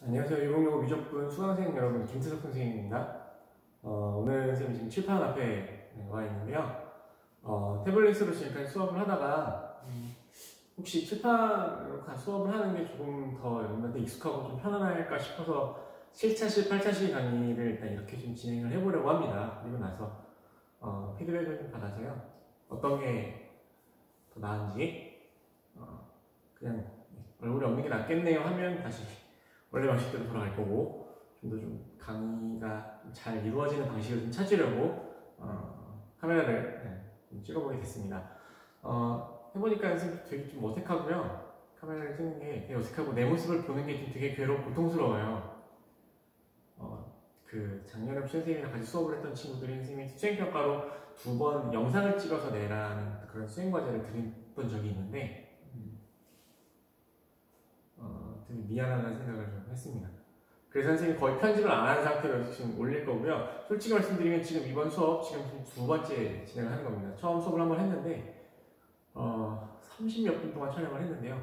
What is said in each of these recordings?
안녕하세요. 유공여고 미적분 수강생 여러분, 김태석 선생님입니다. 오늘 선생님이 지금 칠판 앞에 와 있는데요. 태블릿으로 지금까지 수업을 하다가 혹시 칠판으로 수업을 하는 게 조금 더 여러분한테 익숙하고 좀 편안할까 싶어서 7차시, 8차시 강의를 일단 이렇게 좀 진행을 해보려고 합니다. 그리고 나서 피드백을 좀 받아서요. 어떤 게 더 나은지 그냥 얼굴이 없는 게 낫겠네요 하면 다시 원래 방식대로 돌아갈 거고, 좀 더 좀 강의가 잘 이루어지는 방식을 좀 찾으려고 카메라를 좀 찍어보게 됐습니다. 해보니까 되게 좀 어색하고요. 카메라를 찍는 게 되게 어색하고 내 모습을 보는 게 좀 되게 괴롭고 고통스러워요. 그 작년에 선생님이랑 같이 수업을 했던 친구들이 선생님이 수행평가로 2번 영상을 찍어서 내라는 그런 수행과제를 드렸던 적이 있는데 되게 미안하다는 생각을 좀 했습니다. 그래서 선생님이 거의 편집을 안 한 상태로 지금 올릴 거고요. 솔직히 말씀드리면 지금 이번 수업 지금 2번째 진행을 하는 겁니다. 처음 수업을 한번 했는데 30몇 분 동안 촬영을 했는데요.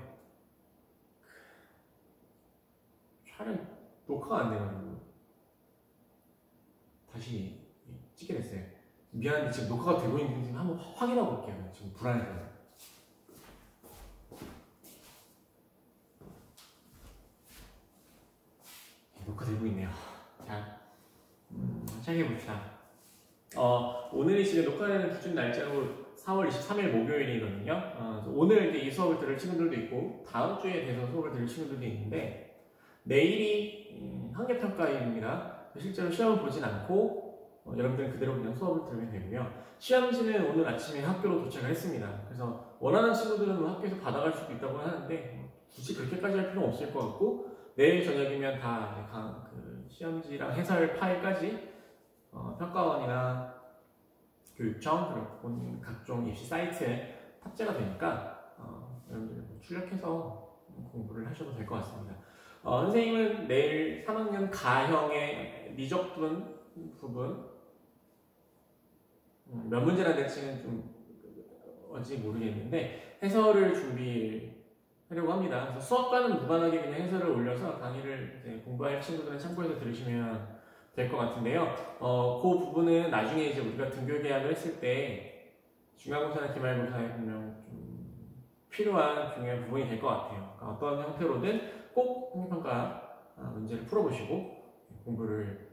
촬영 녹화가 안 돼가지고 다시 찍게 됐어요. 미안한데 지금 녹화가 되고 있는지 한번 확인하고 올게요. 지금 불안해서. 녹화되고 있네요. 자, 시작해봅시다. 오늘이 지금 녹화되는 기준 날짜로 4월 23일 목요일이거든요. 오늘 이제 이 수업을 들을 친구들도 있고 다음 주에 대해서 수업을 들을 친구들도 있는데, 내일이 학력평가일입니다. 실제로 시험을 보진 않고 여러분들은 그대로 그냥 수업을 들으면 되고요. 시험지는 오늘 아침에 학교로 도착을 했습니다. 그래서 원하는 친구들은 학교에서 받아갈 수도 있다고 하는데 굳이 그렇게까지 할 필요는 없을 것 같고, 내일 저녁이면 다 그 시험지랑 해설 파일까지 평가원이나 교육청 그리고 본인 각종 입시 사이트에 탑재가 되니까 여러분들 출력해서 공부를 하셔도 될 것 같습니다. 선생님은 내일 3학년 가형의 미적분 부분 몇 문제나 될지는 좀 어찌 모르겠는데 해설을 준비하려고 합니다. 그래서 수업과는 무관하게 그냥 해설을 올려서 강의를 이제 공부할 친구들은 참고해서 들으시면 될 것 같은데요. 그 부분은 나중에 이제 우리가 등교 계약을 했을 때 중간고사나 기말고사에 분명 좀 필요한 중요한 부분이 될 것 같아요. 그러니까 어떤 형태로든 꼭 학력평가 문제를 풀어보시고 공부를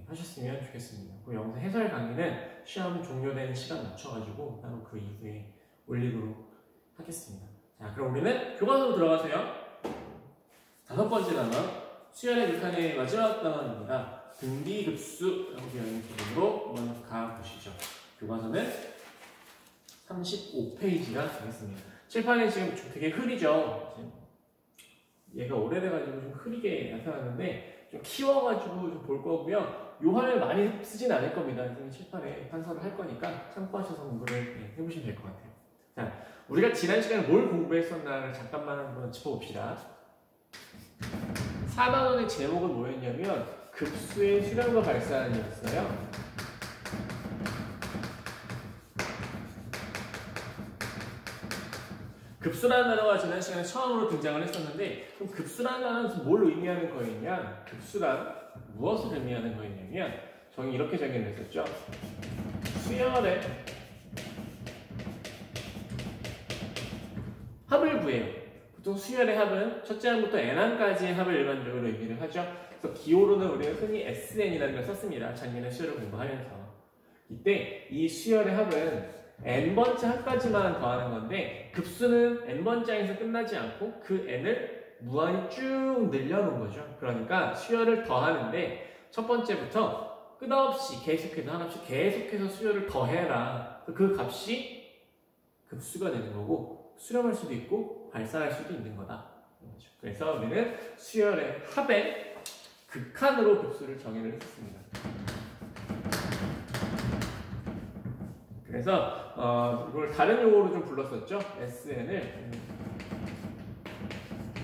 하셨으면 좋겠습니다. 그 영상 해설 강의는 시험 종료되는 시간 맞춰가지고 따로 그 이후에 올리도록 하겠습니다. 자, 그럼 우리는 교과서로 들어가세요. 5번째 단원, 수열의 극한의 마지막 단원입니다. 등비급수라고 되어 있는 부분으로 한번 가보시죠. 교과서는 35페이지가 되겠습니다. 칠판이 지금 되게 흐리죠. 얘가 오래돼가지고 좀 흐리게 나타났는데 좀 키워가지고 좀 볼 거고요. 요한을 많이 쓰진 않을 겁니다. 칠판에 판서를 할 거니까 참고하셔서 공부를 해보시면 될 것 같아요. 자, 우리가 지난 시간에 뭘 공부했었나를 잠깐만 한번 짚어봅시다. 4단원의 제목은 뭐였냐면 급수의 수렴과 발산이었어요. 급수라는 단어가 지난 시간에 처음으로 등장을 했었는데, 그럼 급수라는 단어는 뭘 의미하는 거였냐? 급수란 무엇을 의미하는 거였냐면 저희 이렇게 정의를 했었죠. 수열의 합을 구해요. 보통 수열의 합은 첫째 항부터 n항까지의 합을 일반적으로 의미를 하죠. 그래서 기호로는 우리가 흔히 SN이라는 걸 썼습니다. 작년에 수열을 공부하면서. 이때 이 수열의 합은 n번째 합까지만 더하는 건데, 급수는 n번째 항에서 끝나지 않고 그 n을 무한히 쭉 늘려놓은 거죠. 그러니까 수열을 더하는데 첫 번째부터 끝없이 계속해서 하나씩 계속해서 수열을 더해라. 그 값이 급수가 되는 거고, 수렴할 수도 있고 발산할 수도 있는 거다. 그래서 우리는 수열의 합의 극한으로 급수를 정의를 했습니다. 그래서 이걸 다른 용어로 좀 불렀었죠. SN을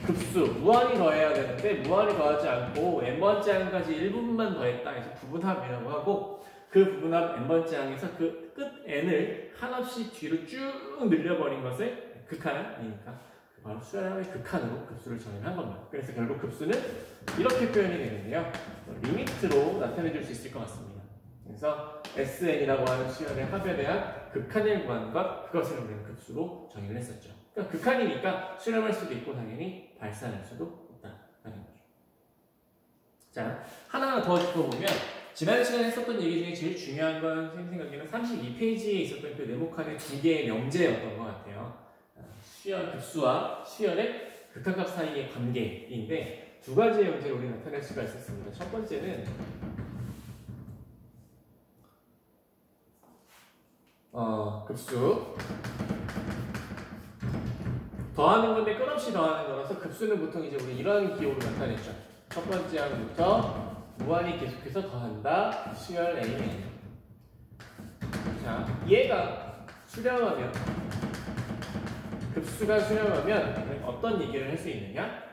급수, 무한히 더해야 되는데 무한히 더하지 않고 n번째 항까지 1부분만 더했다 해서 부분합이라고 하고, 그 부분합 n번째 항에서 그 끝 n을 한없이 뒤로 쭉 늘려버린 것을 극한이니까 바로 수열의 극한으로 급수를 정의한 겁니다. 그래서 결국 급수는 이렇게 표현이 되는데요. 리미트로 나타내줄 수 있을 것 같습니다. 그래서 SN이라고 하는 수열의 합에 대한 극한을 구하는 것, 그것을 우리는 급수로 정의를 했었죠. 그러니까 극한이니까 수렴할 수도 있고 당연히 발산할 수도 있다는 거죠. 자, 하나하나 더 짚어보면 지난 시간에 했었던 얘기 중에 제일 중요한 건 제 생각에는 32페이지에 있었던 그 네모칸의 두 개의 명제였던 것 같아요. 수열, 급수와 수열의 극한값 사이의 관계인데 두 가지의 명제를 우리 나타낼 수가 있었습니다. 첫 번째는 급수 더하는 건데 끝없이 더하는 거라서 급수는 보통 이제 우리 이런 기호로 나타냈죠. 첫 번째 항부터 무한히 계속해서 더한다. 수열 AN. 자, 얘가 수렴하면 급수가 수렴하면 어떤 얘기를 할 수 있느냐?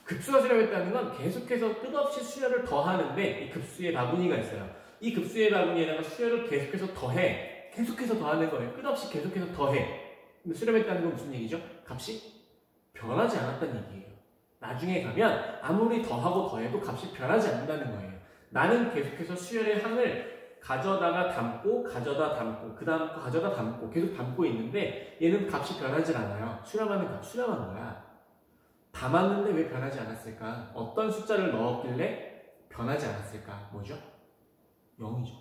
급수가 수렴했다는 건 계속해서 끝없이 수열을 더하는데 이 급수의 바구니가 있어요. 이 급수의 바구니에다가 수열을 계속해서 더해. 계속해서 더하는 거예요. 끝없이 계속해서 더해. 근데 수렴했다는 건 무슨 얘기죠? 값이 변하지 않았다는 얘기예요. 나중에 가면 아무리 더하고 더해도 값이 변하지 않는다는 거예요. 나는 계속해서 수열의 항을 가져다가 담고 가져다 담고 그 다음 거 가져다 담고 계속 담고 있는데 얘는 값이 변하지 않아요. 수렴하는 값 수렴한 거야. 담았는데 왜 변하지 않았을까? 어떤 숫자를 넣었길래 변하지 않았을까? 뭐죠? 0이죠.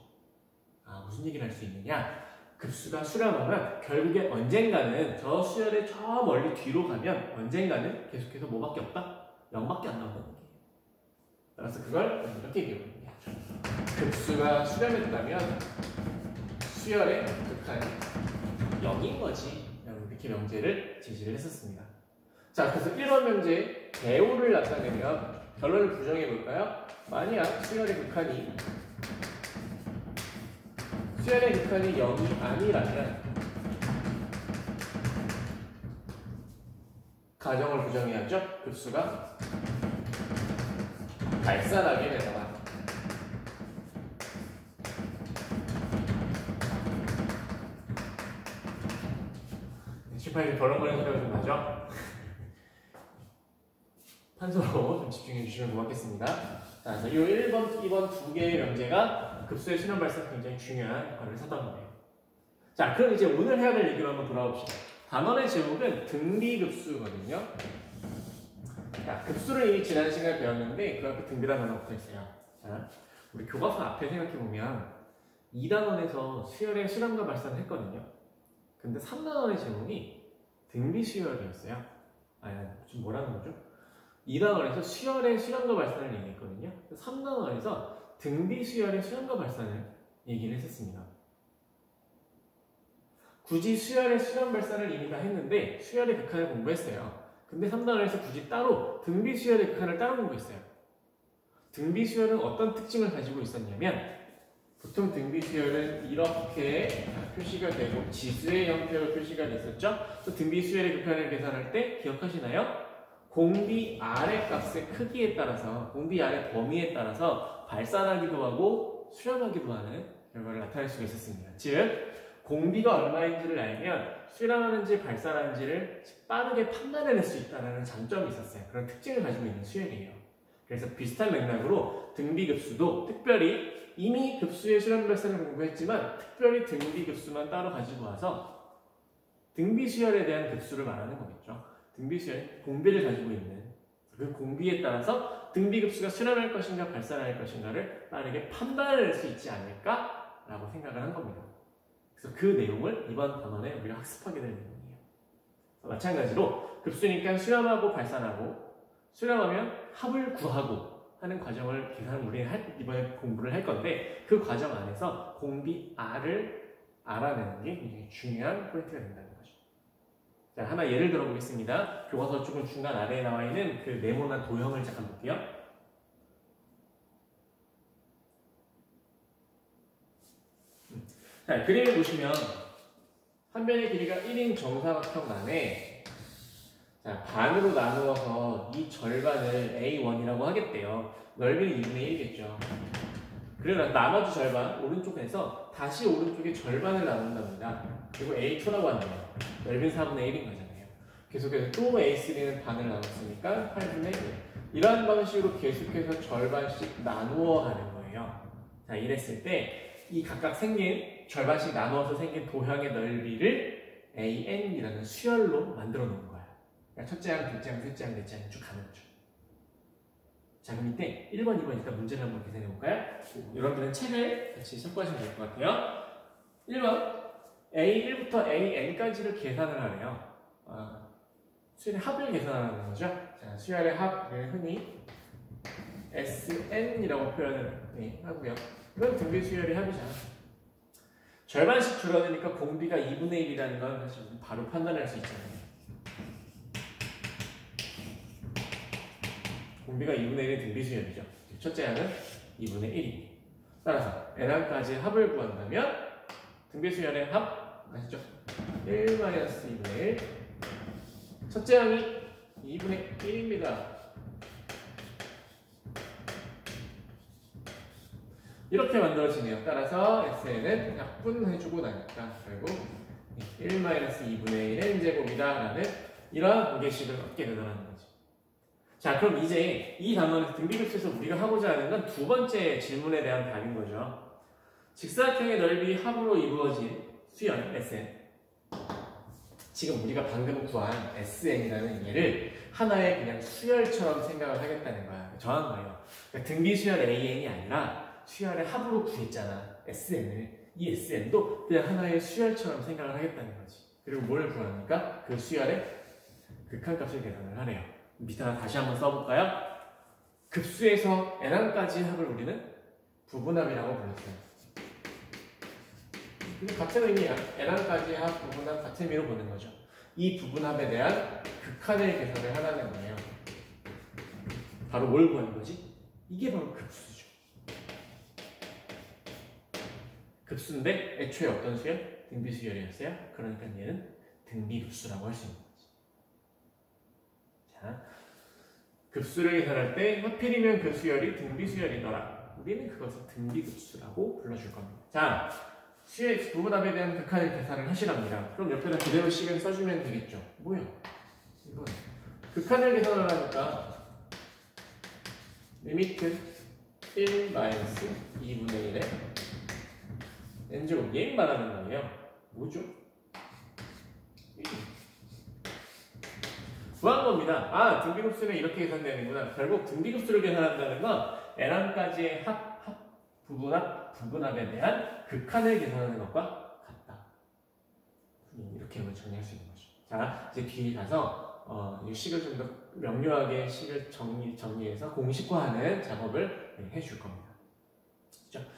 아, 무슨 얘기를 할 수 있느냐? 급수가 수렴하면 결국에 언젠가는 저 수열의 저 멀리 뒤로 가면 언젠가는 계속해서 뭐밖에 없다? 0밖에 안 나온다는 얘기예요. 따라서 그걸 이렇게 기억합니다. 급수가 수렴했다면 수열의 극한이 0인 거지. 이렇게 명제를 제시를 했었습니다. 자, 그래서 1번 명제 배우를 나타내면 결론을 부정해 볼까요? 만약 수열의 극한이 0이 아니라면 가정을 부정해야죠. 급수가 발산하게 되거나 실파이 벌렁거리는 소리가 좀 나죠? 판소로 좀 집중해 주시면 고맙겠습니다. 자, 이 1번, 2번 두 개의 명제가 급수의 수렴 발산 굉장히 중요한 역할을 하던 거예요. 자, 그럼 이제 오늘 해야 될 얘기로 한번 돌아봅시다. 단원의 제목은 등비급수거든요. 자, 급수를 이미 지난 시간에 배웠는데 그 앞에 등비라는 단어가 붙어 있어요. 자, 우리 교과서 앞에 생각해보면 2단원에서 수열의 수렴과 발산을 했거든요. 근데 3단원의 제목이 등비수열이었어요. 지금 뭐라는 거죠? 2단원에서 수열의 수렴과 발산을 얘기했거든요. 3단원에서 등비수열의 수렴과 발산을 얘기를 했었습니다. 굳이 수열의 수렴 발산을 이미 다 했는데 수열의 극한을 공부했어요. 근데 3단원에서 굳이 따로 등비수열의 극한을 따로 공부했어요. 등비수열은 어떤 특징을 가지고 있었냐면 보통 등비수열은 이렇게 표시가 되고 지수의 형태로 표시가 됐었죠. 또 등비수열의 극한을 계산할 때 기억하시나요? 공비 R의 값의 크기에 따라서 공비 R의 범위에 따라서 발산하기도 하고 수렴하기도 하는 결과를 나타낼 수가 있었습니다. 즉 공비가 얼마인지를 알면 수렴하는지 발산하는지를 빠르게 판단해낼 수 있다는 장점이 있었어요. 그런 특징을 가지고 있는 수열이에요. 그래서 비슷한 맥락으로 등비급수도 특별히 이미 급수의 수렴 발산을 공부했지만 특별히 등비급수만 따로 가지고 와서 등비수열에 대한 급수를 말하는 거겠죠. 등비수열, 공비를 가지고 있는 그 공비에 따라서 등비급수가 수렴할 것인가 발산할 것인가를 빠르게 판단할 수 있지 않을까라고 생각을 한 겁니다. 그래서 그 내용을 이번 단원에 우리가 학습하게 될 내용이에요. 마찬가지로 급수니까 수렴하고 발산하고 수렴하면 합을 구하고 하는 과정을 우리는 이번에 공부를 할 건데 그 과정 안에서 공비 R을 알아내는 게 굉장히 중요한 포인트가 된다는 거죠. 자, 하나 예를 들어보겠습니다. 교과서 조금 중간 아래에 나와 있는 그 네모난 도형을 잠깐 볼게요. 자, 그림을 보시면 한 변의 길이가 1인 정사각형만에 자, 반으로 나누어서 이 절반을 A1이라고 하겠대요. 넓이는 2분의 1이겠죠. 그러면 나머지 절반, 오른쪽에서 다시 오른쪽에 절반을 나눈답니다. 그리고 A2라고 하네요. 넓이는 4분의 1인 거잖아요. 계속해서 또 A3는 반을 나눴으니까 8분의 1. 이러한 방식으로 계속해서 절반씩 나누어 가는 거예요. 자, 이랬을 때 이 각각 생긴 절반씩 나누어서 생긴 도형의 넓이를 AN이라는 수열로 만들어 놓은 거야. 그러니까 첫째 항, 둘째 항, 셋째 항, 넷째 항 쭉 가는 거죠. 자, 그럼 이때 1번, 2번 일단 문제를 한번 계산해 볼까요? 여러분들은 책을 같이 참고하시면 될 것 같아요. 1번 A1부터 AN까지를 계산을 하래요. 수열의 합을 계산하는 거죠. 자, 수열의 합을 흔히 SN이라고 표현을 하고요. 이건 등비 수열의 합이잖아. 절반씩 줄어드니까 공비가 2분의 1이라는 건 사실 바로 판단할 수 있잖아요. 공비가 2분의 1의 등비 수열이죠. 첫째 항은 2분의 1이. 따라서 N항까지의 합을 구한다면 등비 수열의 합 아시죠? 1-2분의 1. 첫째 항이 2분의 1입니다. 이렇게 만들어지네요. 따라서 SN은 약분해주고 나니까 결국 1-2분의 1의 n제곱이다 라는 이러한 무게식을 얻게 되더라는 거죠. 자, 그럼 이제 이 단원에서 등비급수에서 우리가 하고자 하는 건 두 번째 질문에 대한 답인 거죠. 직사각형의 넓이 합으로 이루어진 수열 SN. 지금 우리가 방금 구한 SN이라는 얘를 하나의 그냥 수열처럼 생각을 하겠다는 거야. 정한 거예요. 그러니까 등비 수열 AN이 아니라 수열의 합으로 구했잖아. SN을. 이 SN도 그냥 하나의 수열처럼 생각을 하겠다는 거지. 그리고 뭘 구하니까 그 수열의 극한값을 계산을 하래요. 밑에 하나 다시 한번 써볼까요? 급수에서 n항까지 합을 우리는 부분합이라고 불렀어요. 같은 의미야. n항까지 합, 부분합 같은 의미로 보는 거죠. 이 부분합에 대한 극한의 계산을 하라는 거예요. 바로 뭘 구하는 거지? 이게 바로 급수죠. 급수인데 애초에 어떤 수열? 등비수열이었어요. 그러니까 얘는 등비급수라고 할 수 있는 거지. 자, 급수를 계산할 때 하필이면 그 수열이 등비수열이더라. 우리는 그것을 등비급수라고 불러줄 겁니다. 자, 수의 부분합에 대한 극한의 계산을 하시랍니다. 그럼 옆에다 그대로 식을 써주면 되겠죠. 뭐야? 이건 극한을 계산을 하니까 리미트 1-2분의 1에 n제곱 얘 말하는 거예요. 뭐죠? 구한 겁니다. 아, 등비급수는 이렇게 계산되는구나. 결국 등비급수를 계산한다는 건 n항까지의 부분합에 대한 극한을 계산하는 것과 같다. 이렇게 정리할 수 있는 거죠. 자, 이제 뒤에 가서 이 식을 좀 더 명료하게 식을 정리해서 공식화하는 작업을 해줄 겁니다. 그렇죠?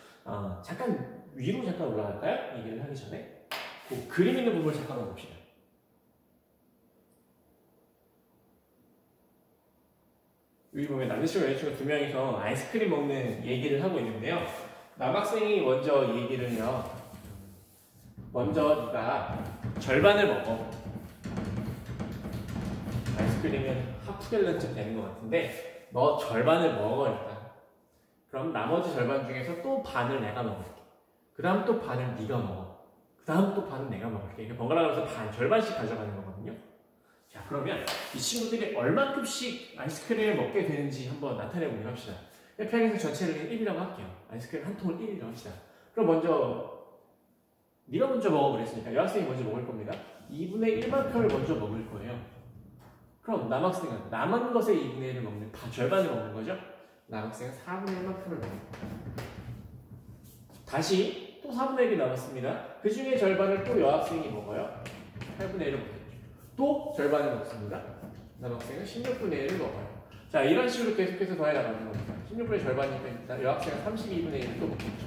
잠깐 위로 잠깐 올라갈까요? 얘기를 하기 전에 그 그림 있는 부분을 잠깐만 봅시다. 여기 보면 남자친구 여자친구 두 명이서 아이스크림 먹는 얘기를 하고 있는데요. 남학생이 먼저 얘기를요. 먼저 네가 절반을 먹어. 아이스크림은 하프갤런쯤 되는 것 같은데 너 절반을 먹어 일단. 그럼 나머지 절반 중에서 또 반을 내가 먹을게. 그 다음 또 반을 네가 먹어. 그 다음 또 반은 내가 먹을게. 이렇게 번갈아 가면서 절반씩 가져가는 거거든요. 자, 그러면 이 친구들이 얼만큼씩 아이스크림을 먹게 되는지 한번 나타내보기로 합시다. 평행선 전체를 1이라고 할게요. 아이스크림 한 통을 1이라고 합시다. 그럼 먼저 네가 먼저 먹어 그랬으니까 여학생이 먼저 먹을 겁니다. 2분의 1만큼을 먼저 먹을 거예요. 그럼 남학생은 남은 것의 2분의 1을 먹는 절반을 먹는 거죠. 남학생은 4분의 1만큼을 먹을 거예요. 다시 또 4분의 1이 남았습니다. 그 중에 절반을 또 여학생이 먹어요. 8분의 1을 먹겠죠. 또 절반을 먹습니다. 남학생은 16분의 1을 먹어요. 자, 이런 식으로 계속해서 더해나가는 겁니다. 16분의 절반이니까 여학생은 32분의 1을 또 먹겠죠.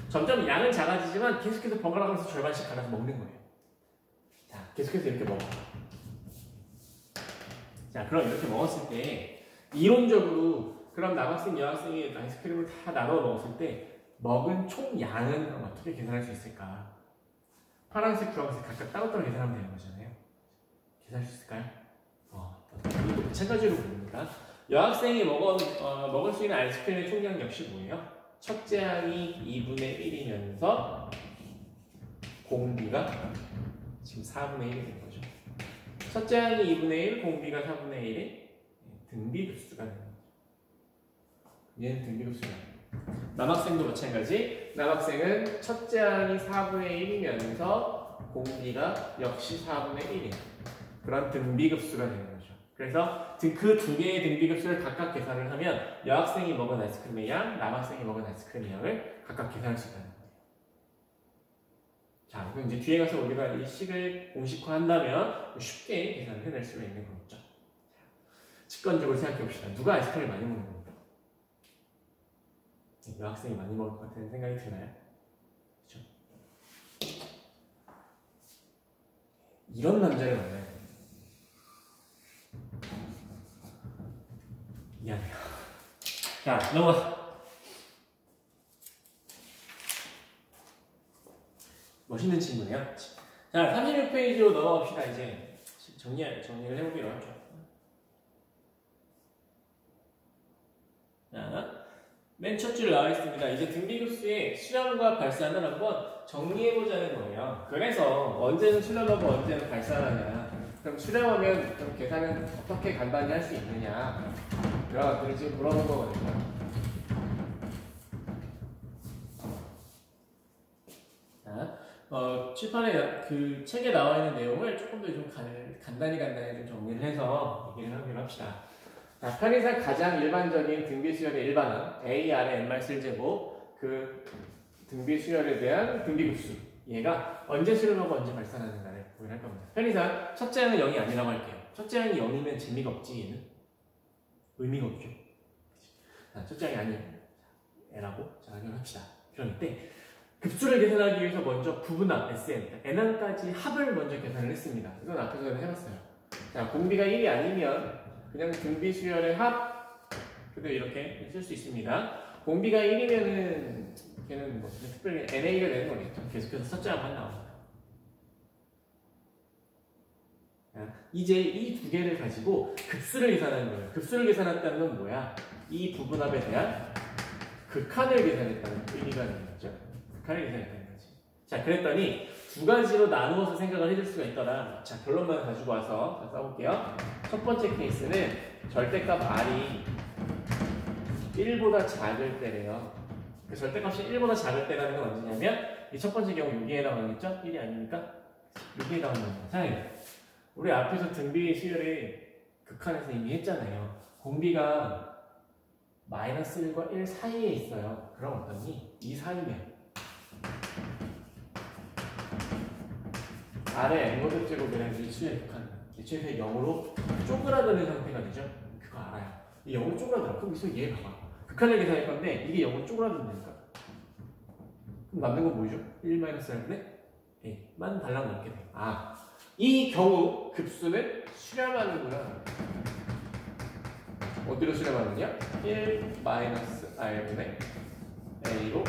점점 양은 작아지지만 계속해서 번갈아가면서 절반씩 갈아서 먹는 거예요. 자, 계속해서 이렇게 먹어요. 자, 그럼 이렇게 먹었을 때 이론적으로 그럼 남학생, 여학생이 아이스크림을 다 나눠 먹었을 때 먹은 총 양은 그럼 어떻게 계산할 수 있을까? 파란색, 주황색 각각 따로따로 계산하면 되는 거잖아요. 계산할 수 있을까요? 이것도 마찬가지로 봅니다. 여학생이 먹을 수 있는 아이스크림의 총량 역시 뭐예요? 첫째 항이 2분의 1이면서 공비가 지금 4분의 1이 된 거죠. 첫째 항이 2분의 1, 공비가 4분의 1의 등비급수가 됩니다. 얘는 등비급수가 됩니다. 남학생도 마찬가지. 남학생은 첫째 항이 4분의 1이면서 공비가 역시 4분의 1이에요. 그런 등비급수가 되는 거죠. 그래서 그 두 개의 등비급수를 각각 계산을 하면 여학생이 먹은 아이스크림의 양, 남학생이 먹은 아이스크림의 양을 각각 계산할 수 있다는 거예요. 자, 그럼 이제 뒤에 가서 우리가 이 식을 공식화한다면 쉽게 계산을 해낼 수가 있는 거겠죠. 직관적으로 생각해 봅시다. 누가 아이스크림을 많이 먹는 겁니까? 여학생이 많이 먹을 것 같은 생각이 드나요? 그렇죠? 이런 남자를 만나야 돼요. 미안해요. 자, 넘어가. 멋있는 질문이에요. 자, 36페이지로 넘어갑시다. 이제 정리를 해보기로 하죠. 자, 맨 첫 줄 나와 있습니다. 이제 등비급수의 수렴과 발산을 한번 정리해보자는 거예요. 그래서 언제는 수렴하고 언제는 발산하냐. 그럼 수렴하면 그럼 계산은 어떻게 간단히 할 수 있느냐. 그런 것들을 지금 물어본 거거든요. 자, 칠판에 그 책에 나와 있는 내용을 조금 더 좀 간단히 좀 정리를 해서 얘기를 하기로 합시다. 자, 편의상 가장 일반적인 등비 수열의 일반항 A, R의 N-7제곱 그 등비 수열에 대한 등비급수 얘가 언제 수렴하고 언제 발산하는가를 구현할 겁니다. 편의상 첫째 항은 0이 아니라고 할게요. 첫째 항이 0이면 재미가 없지 얘는 의미가 없죠. 자, 첫째 항이 아니에요. N하고 자, 확인합시다. 그럼 이때 급수를 계산하기 위해서 먼저 부분합 SN, N항까지 합을 먼저 계산을 했습니다. 이건 앞에서 해봤어요. 자, 공비가 1이 아니면 그냥 등비 수열의 합 그대로 이렇게 쓸 수 있습니다. 공비가 1이면은 걔는 뭐 특별히 NA가 되는 거겠죠. 계속해서 첫째 항만 나옵니다. 자, 이제 이 두 개를 가지고 급수를 계산하는 거예요. 급수를 계산했다는 건 뭐야? 이 부분합에 대한 극한을 계산했다는 의미가 있는 거죠. 극한을 계산했다는 거지. 자, 그랬더니 두 가지로 나누어서 생각을 해줄 수가 있더라. 자, 결론만 가지고 와서 써볼게요. 첫 번째 케이스는 절대값 R이 1보다 작을 때래요. 절대값이 1보다 작을 때라는 건 언제냐면 이 첫 번째 경우 여기에 해당하겠죠? 1이 아니니까 여기에 해당하는 겁니다. 자, 우리 앞에서 등비 수열의 극한에서 이미 했잖아요. 공비가 마이너스 1과 1 사이에 있어요. 그럼 어떠니? 이 사이면 R의 N모드 제곱이라는 이 수의 극한 최소의 0으로 쪼그라드는 상태가 되죠? 그거 알아요. 이 0으로 쪼그라들어. 그럼 있어 얘 봐봐. 극한을 계산할 건데 이게 0으로 쪼그라든다니까. 그럼 남는 건 뭐죠? 1-1분의 A만 달랑 남게 돼. 아, 이 경우 급수는 수렴하는구나. 어디로 수렴하느냐? 1-R분의 A로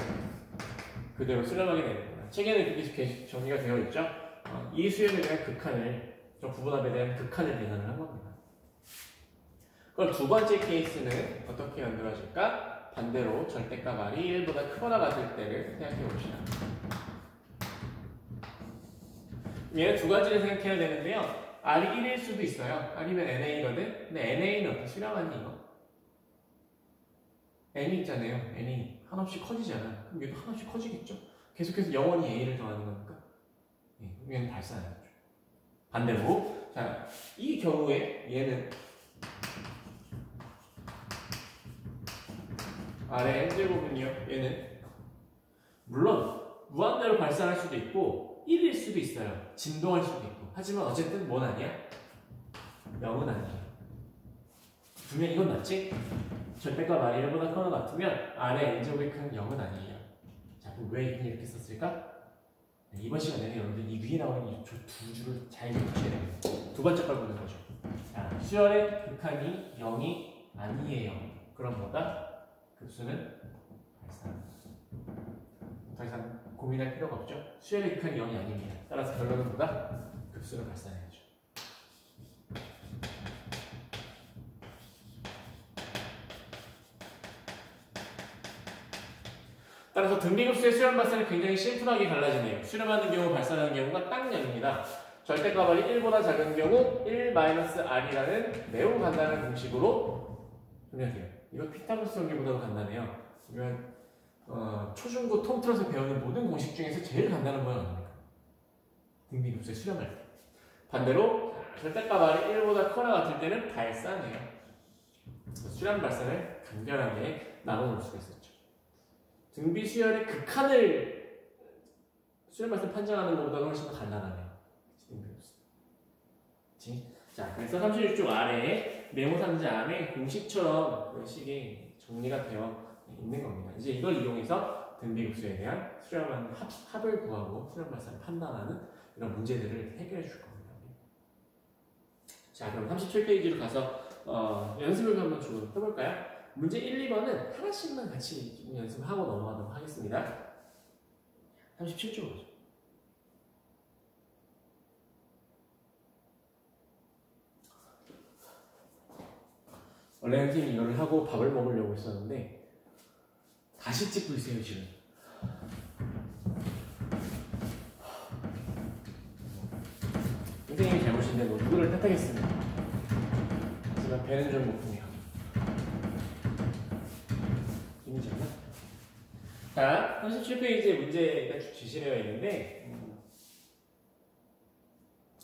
그대로 수렴하게 되는구나. 책에는 그렇게 정리가 되어 있죠? 이 수열에 대한 극한을, 저 부분합에 대한 극한을 계산을 한 겁니다. 그럼 두 번째 케이스는 어떻게 만들어질까? 반대로 절대값 R이 1보다 크거나 같을 때를 생각해 봅시다. 얘는 두 가지를 생각해야 되는데요. R이 1일 수도 있어요. R이면 NA거든? 근데 NA는 어떻게 수렴하니 이거? N이 있잖아요. N이 한없이 커지잖아. 그럼 얘도 한없이 커지겠죠? 계속해서 영원히 A를 더하는 겁니까? 얘는 발산하는 거죠. 반대로, 자, 이 경우에 얘는 R의 N제곱은요, 얘는 물론 무한대로 발산할 수도 있고 1일 수도 있어요. 진동할 수도 있고. 하지만 어쨌든 뭔 아니야? 0은 아니야. 분명히 이건 맞지? 절대값 R이 1보다 크거나 같으면 R의 N제곱이 큰 0은 아니에요. 자, 그럼 왜 이렇게 썼을까? 이번 시간에는 여러분들 이 위에 나오는 이 두 줄을 잘 기억하셔야 됩니다. 두 번째 걸 보는 거죠. 자, 수열의 극한이 0이 아니에요. 그럼 뭐다? 급수는 발산. 더 이상 고민할 필요가 없죠. 수열의 극한이 0이 아닙니다. 따라서 결론은 뭐다? 급수를 발산해야죠. 따라서 등비급수의 수렴 발산은 굉장히 심플하게 갈라지네요. 수렴하는 경우 발산하는 경우가 딱 0입니다. 절대값이 1보다 작은 경우 1-r이라는 매우 간단한 공식으로 정리하세요. 이거 피타고라스 정리보다도 간단해요. 이건 초중고 통틀어서 배우는 모든 공식 중에서 제일 간단한 건 아닙니까? 등비급수에 수렴할 때. 반대로 절대값 r이 1보다 커나 같을 때는 발산이에요. 수렴 발산을 간결하게 나눠놓을 수가 있었죠. 등비 수열의 극한을 수렴 발산 판정하는 것보다는 훨씬 더 간단하네요. 자, 그래서 36쪽 아래에 메모 상자 안에 공식처럼 그런 식의 정리가 되어 있는 겁니다. 이제 이걸 이용해서 등비급수에 대한 수렴하는 합을 구하고 수렴 발산을 판단하는 이런 문제들을 해결해 줄 겁니다. 자, 그럼 37페이지로 가서 연습을 한번 좀 해볼까요? 문제 1, 2번은 하나씩만 같이 좀 연습을 하고 넘어가도록 하겠습니다. 37쪽으로 가죠. 원래는 선생님이 이거를 하고 밥을 먹으려고 했었는데 다시 찍고 있어요 지금. 선생님이 잘못인데 누구를 탓하겠습니다. 하지만 배는 좀 고프네요. 힘이 졌나? 자, 37페이지에 문제가 제시되어 있는데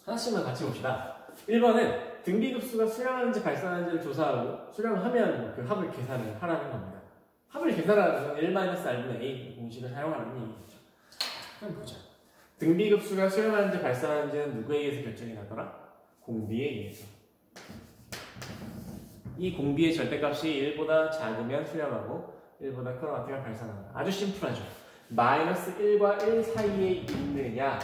하나씩만 같이 봅시다. 1번은 등비급수가 수렴하는지 발산하는지를 조사하고 수렴을 하면 그 합을 계산을 하라는 겁니다. 합을 계산하는 건 1-r분의 a 공식을 사용하는 얘기죠. 한번 보자. 등비급수가 수렴하는지 발산하는지는 누구에 의해서 결정이 나더라? 공비에 의해서. 이 공비의 절대값이 1보다 작으면 수렴하고 1보다 커나 같으면 발산한다. 아주 심플하죠. -1과 1 사이에 있느냐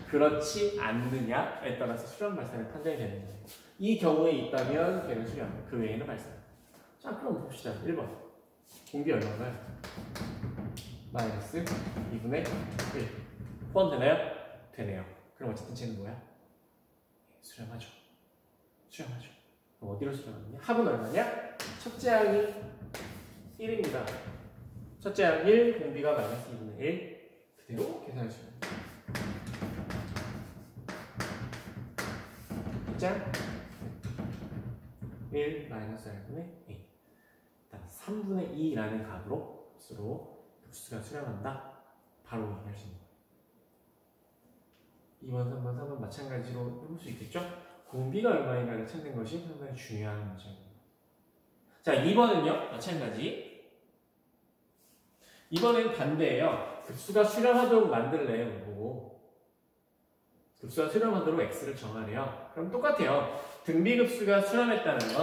그렇지 않느냐에 따라서 수렴 발산의 판정이 되는 거예요. 이 경우에 있다면 걔는 수렴, 그 외에는 발산. 자, 그럼 봅시다. 1번. 공비 얼마인가요? -2분의 1. 포함되나요? 되네요. 그럼 어쨌든 쟤는 뭐야? 수렴하죠. 수렴하죠. 그럼 어디로 수렴하느냐? 합은 얼마냐? 첫째 항이 1입니다. 첫째 항 1, 공비가 -2분의 1. 그대로 계산할 수 있습니다. 짠! 1 -r분의 a. 일단 3분의 2라는 값으로 급수가 수렴한다. 바로 얘기할 수 있는 거예요. 2번, 3번, 4번 마찬가지로 해볼 수 있겠죠? 공비가 얼마인가를 찾는 것이 상당히 중요한 문제입니다. 자, 2번은요, 마찬가지. 2번은 반대예요. 급수가 수렴하도록 만들래요, 보고. 급수가 수렴하도록 x를 정하래요. 그럼 똑같아요. 등비급수가 수렴했다는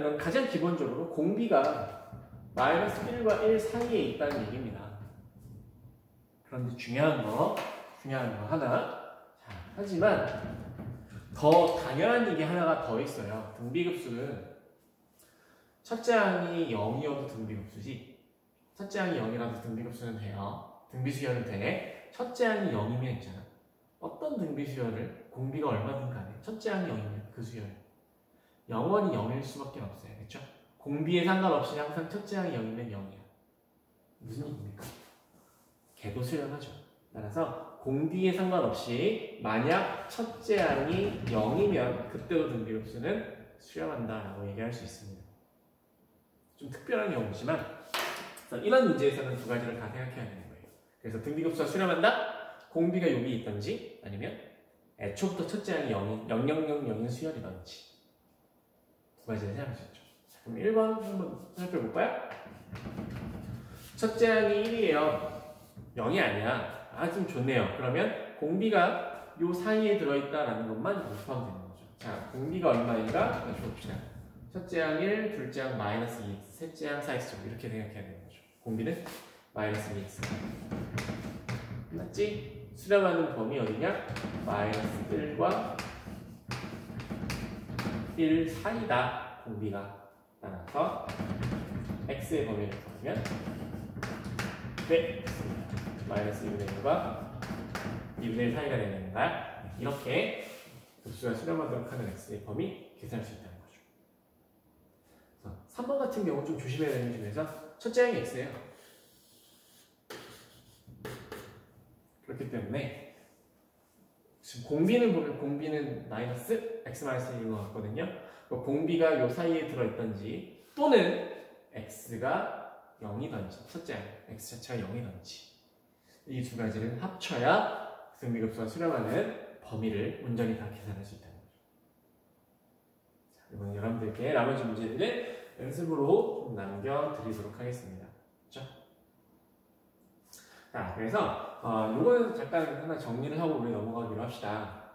건 가장 기본적으로 공비가 -1과 1 사이에 있다는 얘기입니다. 그런데 중요한 거 하나. 자, 하지만 더 당연한 얘기 하나가 더 있어요. 등비급수는 첫째 항이 0이어도 등비급수지. 첫째 항이 0이라도 등비급수는 돼요. 등비수열은 돼. 첫째 항이 0이면 있잖아. 어떤 등비수열을 공비가 얼마든 간에 첫째 항이 0이면 그 수열 영원히 0일 수밖에 없어요. 그렇죠? 공비에 상관없이 항상 첫째 항이 0이면 0이야. 무슨 얘기입니까? 걔도 수렴하죠. 따라서 공비에 상관없이 만약 첫째 항이 0이면 그때도 등비급수는 수렴한다라고 얘기할 수 있습니다. 좀 특별한 경우지만 이런 문제에서는 두 가지를 다 생각해야 되는 거예요. 그래서 등비급수가 수렴한다? 공비가 여기 있던지 아니면 애초부터 첫째 항이 0인 수열이던지 두 가지를 생각할 수 있죠. 그럼 1번 한번 살펴볼까요? 첫째 항이 1이에요. 0이 아니야. 아, 좀 좋네요. 그러면 공비가 요 사이에 들어있다라는 것만 포함되는 거죠. 자, 공비가 얼마인가? 봅시다. 첫째 항 1, 둘째 항 -2x, 셋째 항 4x 이렇게 생각해야 되는 거죠. 공비는 -2x. 맞지? 수렴하는 범위 어디냐? -1과 1 사이다. 공비가. 따라서 x의 범위를 구하면 네, -2분의 1과 2분의 1 사이가 되는 거야. 이렇게 급수가 수렴하도록 하는 x의 범위 계산할 수 있다는 거죠. 3번 같은 경우 좀 조심해야 되는 중에서 첫째 항이 x예요. 그렇기 때문에 지금 공비는 보면 공비는 마이너스 x-1인 것 같거든요. 공비가 요 사이에 들어있던지 또는 x가 0이던지 첫째 x 자체가 0이던지 이 두 가지를 합쳐야 등비급수가 수렴하는 범위를 온전히 다 계산할 수 있다는 거죠. 자, 이번 여러분들께 나머지 문제들은 연습으로 좀 남겨드리도록 하겠습니다. 그렇죠? 자, 그래서 요거는 잠깐 하나 정리를 하고 우리 넘어가기로 합시다.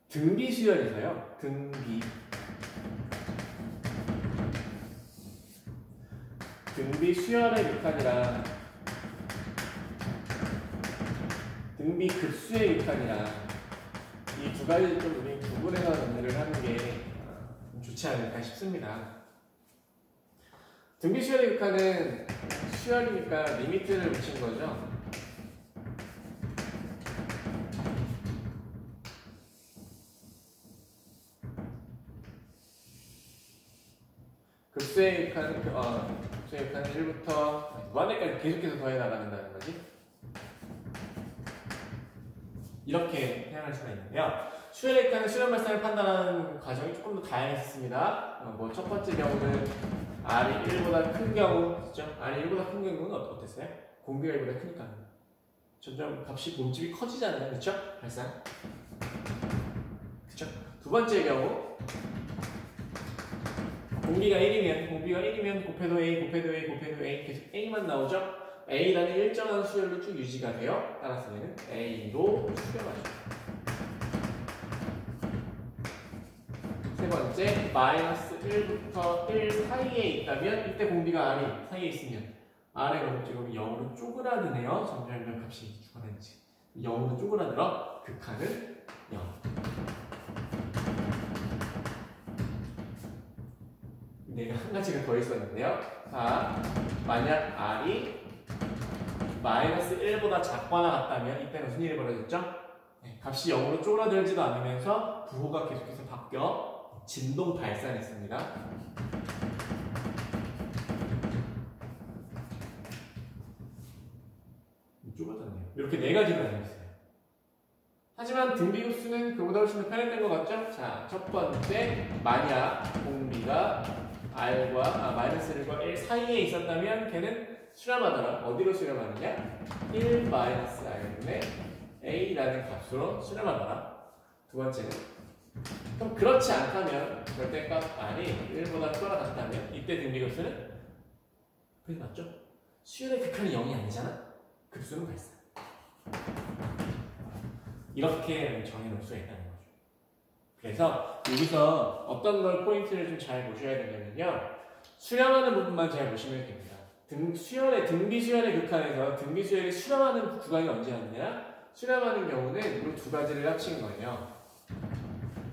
등비 수열에서요. 등비 수열의 극한이랑 등비 급수의 극한이랑 이 두 가지 좀 우리 구분해서 정리를 하는 게 좋지 않을까 싶습니다. 등비 수열의 극한은 수열이니까 리미트를 붙인 거죠. 급수의 극한은 급수의 극한은 1부터 무한대까지 계속해서 더해 나가는다는 거지. 이렇게 표현할 수가 있는데요. 수열의 극한은 수렴 발산을 판단하는 과정이 조금 더 다양했습니다. 뭐 첫 번째 경우는 R이 1보다 큰 경우죠. R이 1보다 큰 경우는 어땠어요? 공비가 1보다 크니까 점점 값이 몸집이 커지잖아요. 그렇죠? 발산. 그렇죠? 두 번째 경우 공비가 1이면 곱해도 A 계속 A만 나오죠? A라는 일정한 수열로 쭉 유지가 돼요. 따라서 얘는 A로 수렴하죠. 세 번째, 마이너스 1부터 1 사이에 있다면 이때 공비가 R이 사이에 있으면 R의 원칙은 0으로 쪼그라드네요. 점점 값이 죽어나는지 0으로 쪼그라들어 극한은 0. 내가 한 가지가 더 있었는데요. 자, 만약 R이 마이너스 1보다 작거나 같다면 이때 무슨 일이 벌어졌죠? 네, 값이 0으로 쪼그라들지도 않으면서 부호가 계속해서 바뀌어 진동 발산했습니다. 쪼그라들었네요. 이렇게 네 가지로 나뉘었어요. 하지만 등비급수는 그보다 훨씬 더 편했던 것 같죠? 자, 첫 번째, 만약 공비가 R과 마이너스 1과 1 사이에 있었다면 걔는 수렴하더라. 어디로 수렴하느냐? 1 마이너스 R분의 A라는 값으로 수렴하더라. 두 번째는 그럼 그렇지 않다면 절대값 R이 1보다 크거나 같다면 이때 등비급수는 그게 맞죠? 수열의 극한이 0이 아니잖아? 급수는 발산. 이렇게 정해놓을 수가 있다는 거죠. 그래서 여기서 어떤 걸 포인트를 좀 잘 보셔야 되냐면요. 수렴하는 부분만 잘 보시면 됩니다. 등비 수열의 극한에서 등비 수열이 수렴하는 구간이 언제였느냐? 수렴하는 경우는 이 두 가지를 합친 거예요.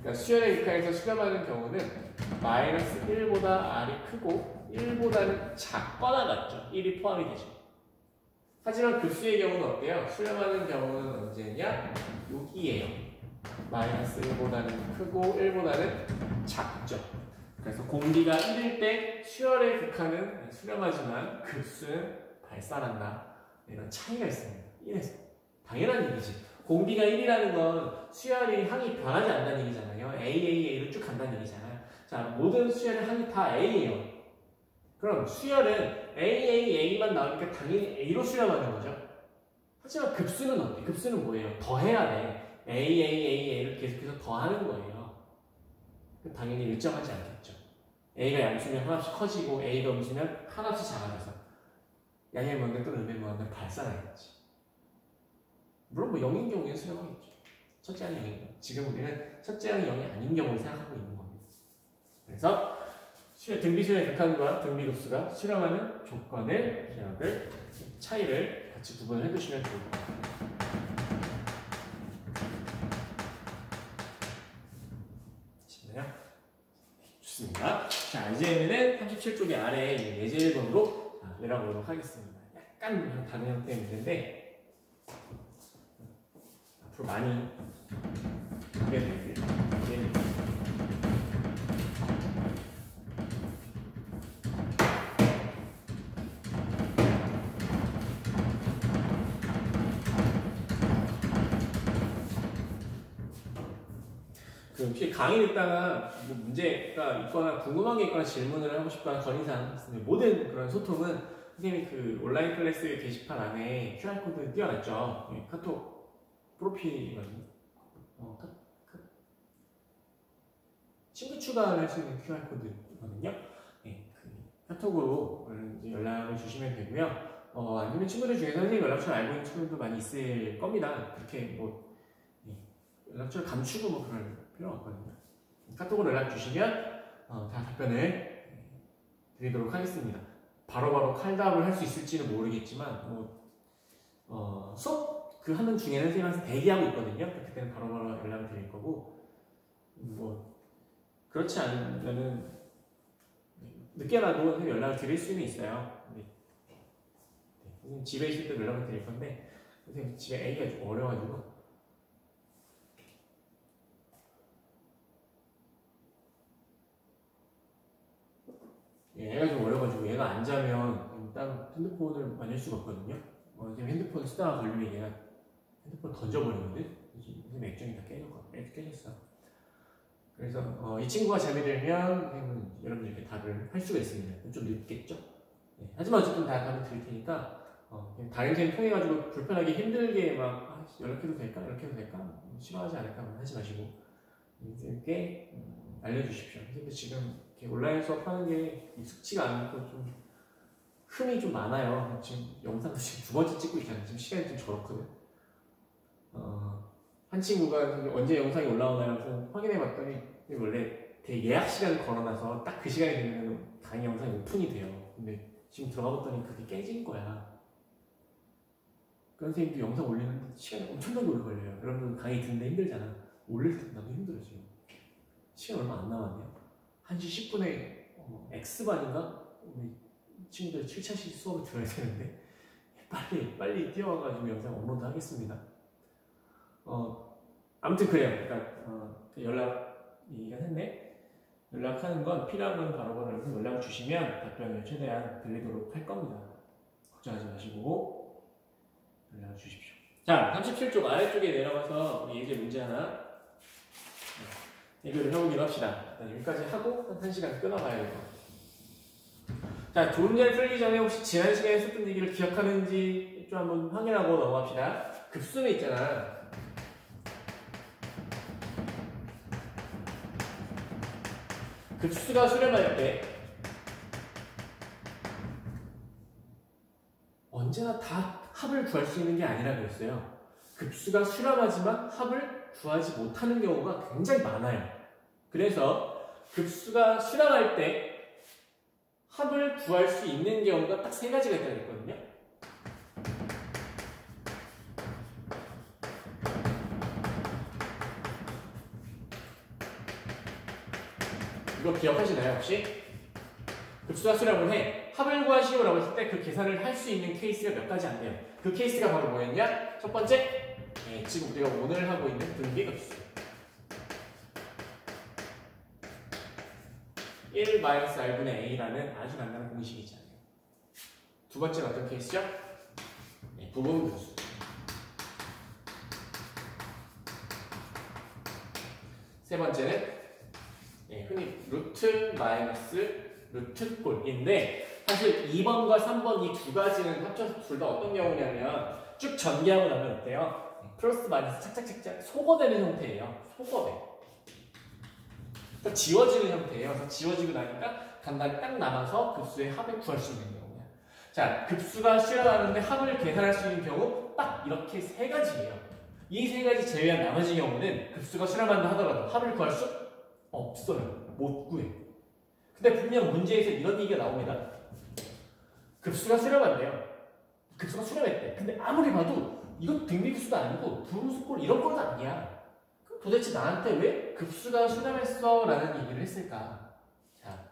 그러니까 수열의 극한에서 수렴하는 경우는 마이너스 1보다 R이 크고 1보다는 작거나 같죠. 1이 포함이 되죠. 하지만 급수의 경우는 어때요? 수렴하는 경우는 언제냐? 여기에요. 마이너스 1보다는 크고 1보다는 작죠. 그래서 공비가 1일 때 수열의 극한은 수렴하지만 급수는 발산한다. 이런 차이가 있습니다. 1에서. 당연한 얘기지. 공비가 1이라는 건 수열이 항이 변하지 않는다는 얘기잖아요. A로 쭉 간다는 얘기잖아요. 자, 모든 수열의 항이 다 A예요. 그럼 수열은 A만 나오니까 당연히 A로 수렴하는 거죠. 하지만 급수는 어때? 급수는 뭐예요? 더해야 돼. A를 계속해서 더하는 거예요. 당연히 일정하지 않겠죠. A가 양수면 하나씩 커지고 A가 음수면 하나씩 작아져서 양의 무한대 또는 음의 무한대 발산하겠지. 물론 뭐 0인 경우에는 수렴하겠죠. 첫째 항이 0인 경우. 지금 우리는 첫째 항이 0이 아닌 경우를 생각하고 있는 겁니다. 그래서 등비 수열의 극한과 등비 급수가 수렴하는 조건을 차이를 같이 구분을 해두시면 좋을 것 같아요. 좋습니다. 자, 이제는 37쪽의 아래 예제 1번으로 내려가도록 하겠습니다. 약간 다른 형태의 문제인데 앞으로 많이 보게 될 문제입니다. 그 혹시 강의 듣다가 뭐 문제가 있거나 궁금한 게 있거나 질문을 하고 싶거나 건의사항 있으면 모든 그런 소통은 선생님이 그 온라인 클래스 게시판 안에 QR코드 띄워놨죠. 네, 카톡 프로필이거든요. 친구 추가를 할 수 있는 QR코드거든요. 네, 그 카톡으로 이제 연락을 주시면 되고요. 아니면 친구들 중에서 선생님 연락처를 알고 있는 친구들도 많이 있을 겁니다. 그렇게 뭐 연락처를 감추고 뭐 그럴 필요는 없거든요. 카톡으로 연락 주시면 다 답변을 드리도록 하겠습니다. 바로바로 칼답을 할 수 있을지는 모르겠지만 수업 그 하는 중에는 선생님한테 대기하고 있거든요. 그때는 바로바로 연락을 드릴 거고 뭐 그렇지 않으면은 늦게라도 선생님 연락을 드릴 수는 있어요. 선생님 집에 있을 때 연락을 드릴 건데 선생님 집에 애기가 좀 어려가지고 애가 좀 어려가지고 얘가 안 자면 따로 핸드폰을 만질 수가 없거든요. 지금 핸드폰 쓰다가 걸리면 얘가 핸드폰 던져버리거든. 선생님 액정이 다 깨졌어. 그래서 이 친구가 잠이 들면 여러분들께 답을 할 수가 있습니다. 좀 늦겠죠? 네. 하지만 어쨌든 다 답을 드릴 테니까 다른 쌤 통해가지고 불편하게 힘들게 막 연락해도 될까? 이렇게 해도 될까? 싫어하지 않을까? 하지 마시고 선생님께 알려주십시오. 근데 지금 온라인 수업하는 게 익숙치가 않고 좀 흠이 좀 많아요. 지금 영상도 지금 두 번째 찍고 있잖아요. 지금 시간이 좀 저렇거든. 한 친구가 언제 영상이 올라오나요? 그래서 확인해봤더니 원래 예약 시간을 걸어놔서 딱 그 시간이 되면 강의 영상이 오픈이 돼요. 근데 지금 들어가봤더니 그게 깨진 거야. 그 선생님도 영상 올리는데 시간이 엄청나게 오래 걸려요. 여러분 강의 듣는데 힘들잖아. 올릴 때 나도 힘들어 지금. 시간 얼마 안 남았네요. 1시 10분에 X반인가? 우리 친구들 7차시 수업을 들어야 되는데 빨리 뛰어와가지고 영상 업로드 하겠습니다. 아무튼 그래요. 그러니까 연락이 했네. 연락하는 건 필요한 바로바로 연락을 주시면 답변을 최대한 드리도록 할 겁니다. 걱정하지 마시고 연락을 주십시오. 자, 37쪽 아래쪽에 내려가서 우리 예제 문제 하나 해결을 해보기로 합시다. 여기까지 하고 한 1시간 끊어가야 될 것 같아요. 자, 좋은 문제를 풀기 전에 혹시 지난 시간에 했었던 얘기를 기억하는지 좀 한번 확인하고 넘어갑시다. 급수는 있잖아. 급수가 수렴할 때 언제나 다 합을 구할 수 있는 게 아니라 그랬어요. 급수가 수렴하지만 합을 구하지 못하는 경우가 굉장히 많아요. 그래서 급수가 수렴할 때 합을 구할 수 있는 경우가 딱 3가지가 있다고 했거든요. 이거 기억하시나요 혹시? 급수가 수렴을 해 합을 구하시오라고 했을 때 그 계산을 할 수 있는 케이스가 몇 가지 안 돼요. 그 케이스가 바로 뭐였냐? 첫 번째, 지금 우리가 오늘 하고 있는 분기급수 1-R분의 A라는 아주 간단한 공식이 있잖아요. 두 번째는 어떤 케이스죠? 부분급수. 세 번째는 흔히 루트 마이너스 루트 꼴인데 사실 2번과 3번 이 두 가지는 합쳐서 둘 다 어떤 경우냐면 쭉 전개하고 나면 어때요? 플러스 마이너스 착착착착 소거되는 형태예요. 소거돼. 그러니까 지워지는 형태예요. 그래서 지워지고 나니까 간단히 딱 남아서 급수의 합을 구할 수 있는 경우야. 자, 급수가 수렴하는데 합을 계산할 수 있는 경우 딱 이렇게 3가지예요. 이 3가지 제외한 나머지 경우는 급수가 수렴한다 하더라도 합을 구할 수 없어요. 못 구해. 근데 분명 문제에서 이런 얘기가 나옵니다. 급수가 수렴한대요. 급수가 수렴했대. 근데 아무리 봐도 이거 등비급수도 아니고 부분수꼴 이런 꼴도 아니야. 그럼 도대체 나한테 왜 급수가 수렴했어? 라는 얘기를 했을까? 자,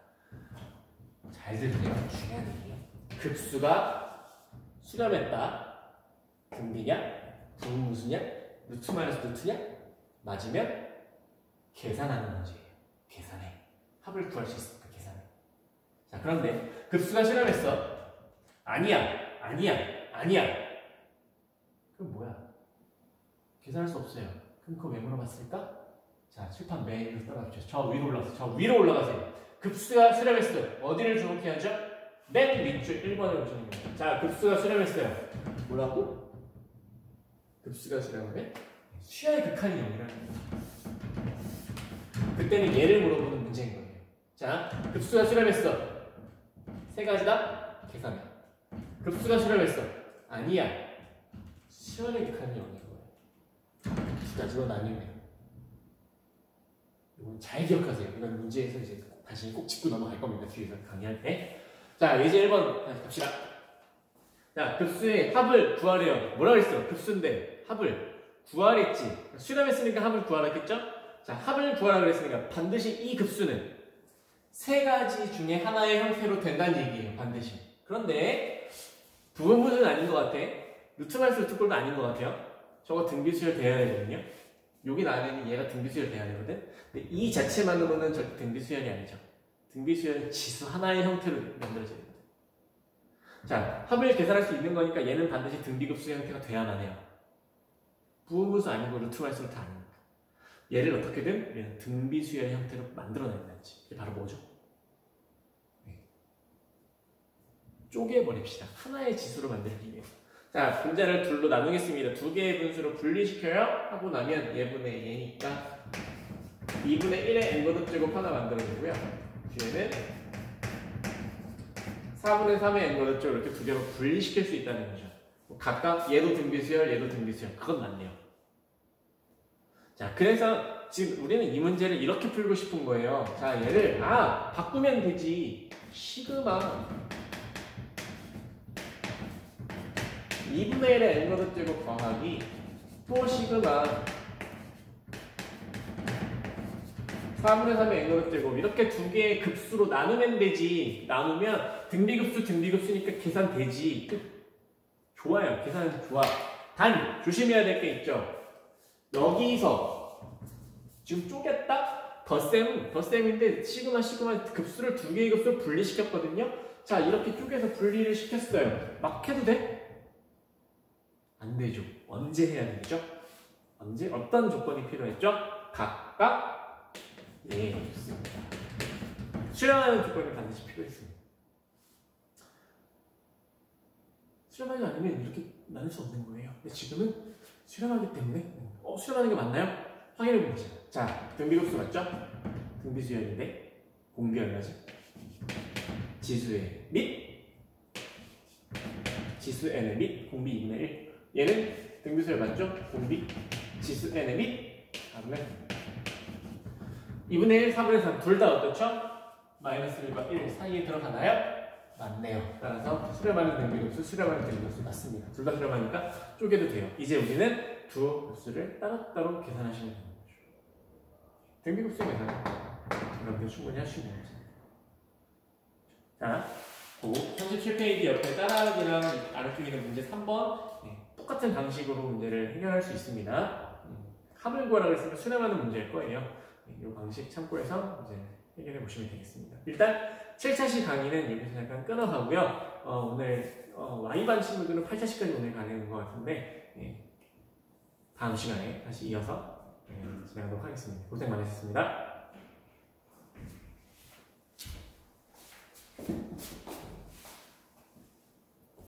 잘 들으세요. 중요한 얘기예요. 급수가 수렴했다. 등비냐? 부분수냐? 루트 마이너스 루트냐? 맞으면 계산하는 문제예요. 계산해. 합을 구할 수 있으니까 계산해. 자, 그런데 급수가 수렴했어. 아니야. 그럼 뭐야? 계산할 수 없어요. 그럼 그거 왜 물어봤을까? 자, 칠판 맨 위로 떨어졌죠. 저 위로 올라가세요. 저 위로 올라가세요. 급수가 수렴했어요. 어디를 주목해야 하죠? 맨 밑줄 1번을 보시는 거예요. 자, 급수가 수렴했어요. 뭐라고? 급수가 수렴하면 수야의 극한이 0이라는 거예요. 그때는 얘를 물어보는 문제인 거예요. 자, 급수가 수렴했어. 세 가지다 계산해. 급수가 수렴했어. 아니야. 수열의 극한이 0인 거예요. 두 가지로 나뉘네요. 이건 잘 기억하세요. 이건 문제에서 이제 다시 꼭 짚고 넘어갈 겁니다. 뒤에서 강의할 때. 자, 예제 1번 다시 갑시다. 자, 급수의 합을 구하래요. 뭐라 그랬어? 급수인데 합을 구하랬지. 수렴했으니까 합을 구하랬겠죠? 자, 합을 구하라 그랬으니까 반드시 이 급수는 세 가지 중에 하나의 형태로 된다는 얘기예요. 반드시. 그런데 부분분은 아닌 것 같아. 루트 마이너스 루트 꼴도 아닌 것 같아요. 저거 등비수열 돼야 되거든요. 여기 안에는 얘가 등비수열 돼야 되거든. 근데 이 자체만으로는 절대 등비수열이 아니죠. 등비수열은 지수 하나의 형태로 만들어져야 됩니다. 자, 합을 계산할 수 있는 거니까 얘는 반드시 등비급수 형태가 돼야만 해요. 부분분수 아니고 루트 마이너스 루트 아닙니다. 얘를 어떻게든 얘는 등비수열 형태로 만들어낸다지. 이게 바로 뭐죠? 쪼개버립시다. 하나의 지수로 만들기 위해서. 자, 분자를 둘로 나누겠습니다. 두 개의 분수로 분리시켜요? 하고 나면 얘분의 얘니까 2분의 1의 n거듭 제곱 하나 만들어주고요. 뒤에는 4분의 3의 n거듭 제곱 이렇게 두 개로 분리시킬 수 있다는 거죠. 각각 얘도 등비수열, 얘도 등비수열. 그건 맞네요. 자, 그래서 지금 우리는 이 문제를 이렇게 풀고 싶은 거예요. 자, 얘를 바꾸면 되지. 시그마 2분의 1의 n거듭 제곱 더하기 또 시그마 4분의 3의 n거듭 제곱 이렇게 두 개의 급수로 나누면 되지. 나누면 등비급수 등비급수니까 계산되지. 좋아요. 계산은 좋아. 단 조심해야 될 게 있죠. 여기서 지금 쪼갰다? 덧셈인데 시그마 급수를 두 개의 급수로 분리시켰거든요. 자, 이렇게 쪼개서 분리를 시켰어요. 막 해도 돼? 안 되죠. 언제 해야 되죠? 언제? 어떤 조건이 필요했죠? 각각 좋습니다. 수렴하는 조건이 반드시 필요했습니다. 수렴하지 않으면 이렇게 나눌 수 없는 거예요. 근데 지금은 수렴하기 때문에 수렴하는 게 맞나요? 확인해 보겠습니다 자, 등비급수 맞죠? 등비수열인데 공비 얼마지? 지수의 및 지수 n의 및 공비 2분의 1 얘는 등비수열 맞죠? 공비 지수 n의 및 2분의 1, 4분의 3 둘 다 어떻죠? 마이너스 1과 1 사이에 들어가나요? 맞네요. 따라서 수렴하는 등비급수, 수렴하는 등비급수 맞습니다. 둘 다 수렴하니까 쪼개도 돼요. 이제 우리는 두 급수를 따로따로 계산하시면 됩니다. 등비급수 계산 여러분들 충분히 할 수 있는 거죠. 자, 37페이지 옆에 따라하기랑 아래쪽에 있는 문제 3번 똑같은 방식으로 문제를 해결할 수 있습니다. 합을 구하라고 했으면 수렴하는 문제일 거예요. 이 방식 참고해서 이제 해결해 보시면 되겠습니다. 일단 7차시 강의는 여기서 잠깐 끊어가고요. 오늘 Y반 친구들은 8차시까지 오늘 가는 것 같은데 다음 시간에 다시 이어서 진행하도록 하겠습니다. 고생 많으셨습니다.